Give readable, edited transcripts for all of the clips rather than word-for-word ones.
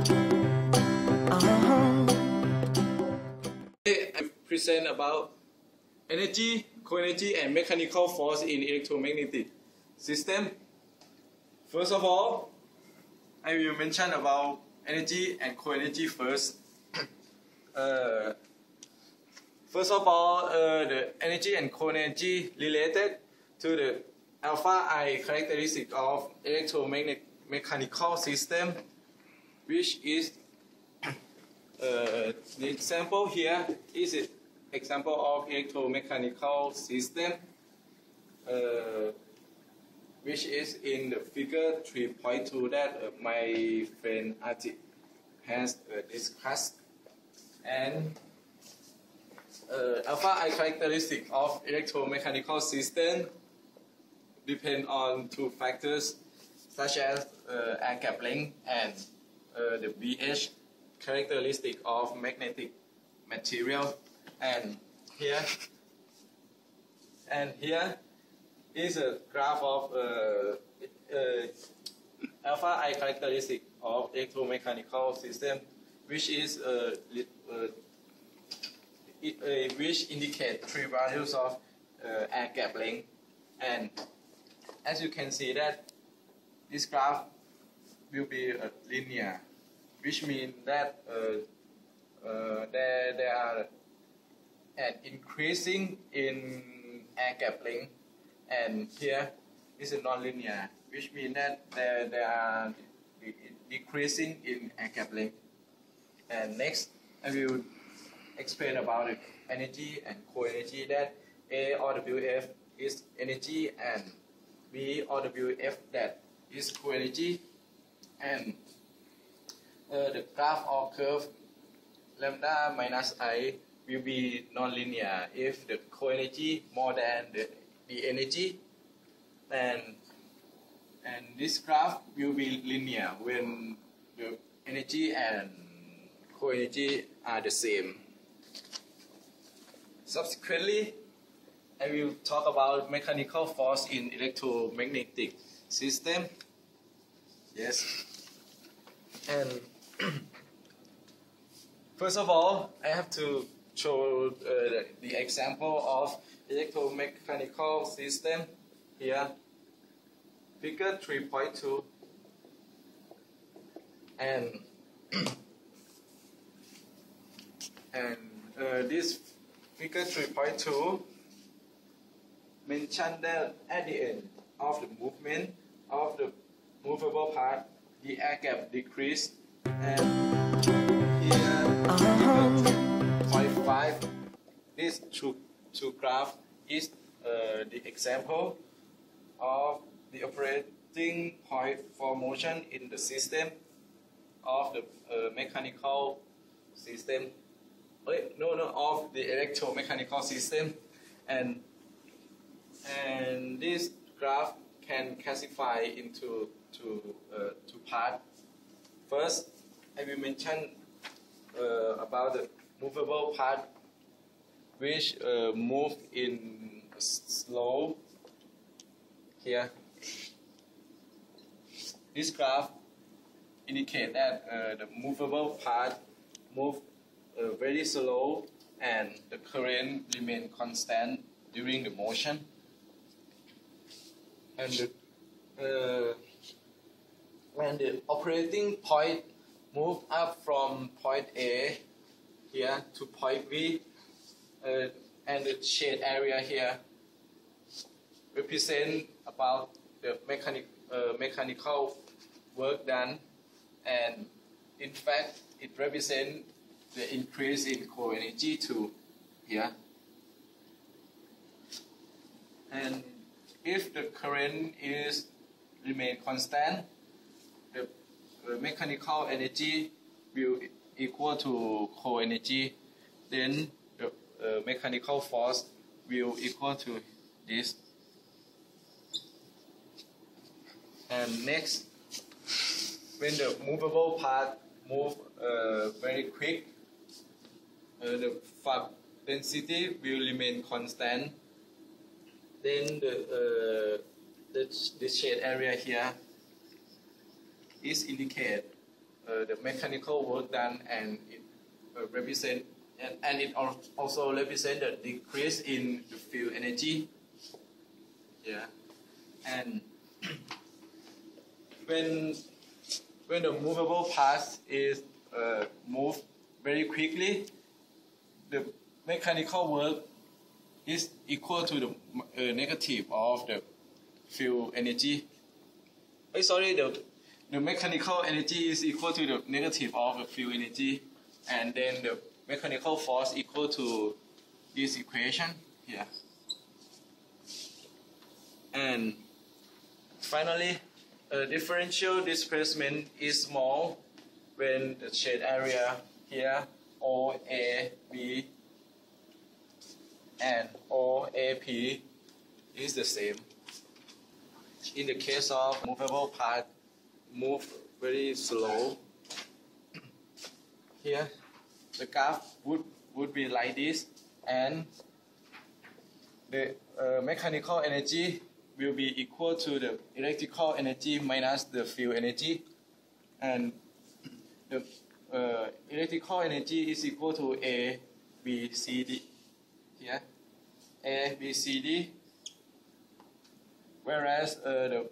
Today I present about energy, co-energy, and mechanical force in electromagnetic system. First of all, I will mention about energy and co-energy first. First of all, the energy and co-energy related to the alpha I characteristic of electromechanical system, which is the example here is an example of electromechanical system, which is in the figure 3.2 that my friend Ajit has discussed. And alpha I characteristic of electromechanical system depend on two factors such as air gap length and the BH characteristic of magnetic material. And here is a graph of alpha I characteristic of electromechanical system, which is which indicate three values of air gap length. And as you can see that this graph will be linear, which means that there are an increasing in air gap length, and here is a non-linear, which means that there are decreasing in air gap length. And next, I will explain about the energy and co-energy, that A or WF is energy and B or WF that is co-energy. And the graph or curve lambda minus I will be non-linear if the co-energy more than the energy, and this graph will be linear when the energy and co-energy are the same. Subsequently, I will talk about mechanical force in electromagnetic system. Yes. And first of all, I have to show the example of electromechanical system here, figure 3.2. And this figure 3.2 mentioned that at the end of the movement of the movable part, the air gap decreased. And here, figure 3.5, this two graph is the example of the operating point for motion in the system of the mechanical system. Of the electromechanical system, and this graph can classify into two parts. First, I will mention about the movable part, which move in slow. Here, this graph indicates that the movable part move very slow and the current remain constant during the motion. And when the operating point move up from point A here to point B, and the shade area here represent about the mechanical work done, and in fact it represents the increase in co-energy too here. And if the current is remain constant, the mechanical energy will equal to co-energy, then the mechanical force will equal to this. And next, when the movable part move very quick, the flux density will remain constant. Then the shade area here is indicate the mechanical work done, and it represent and it also represent the decrease in the field energy. Yeah, and when the movable part is moved very quickly, the mechanical work is equal to the negative of the field energy. Sorry, the mechanical energy is equal to the negative of the field energy, and then the mechanical force equal to this equation here. And finally, differential displacement is small when the shade area here OAB and OAP is the same. In the case of movable part, move very slow. Here, the graph would be like this, and the mechanical energy will be equal to the electrical energy minus the field energy, and the electrical energy is equal to A, B, C, D. Here, A, B, C, D. Whereas the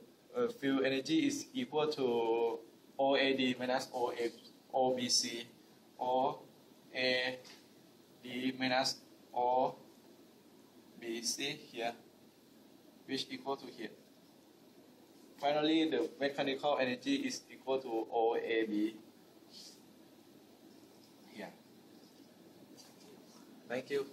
field energy is equal to OAD minus OBC, or AD minus OBC here, which equal to here. Finally, the mechanical energy is equal to OAB here. Thank you.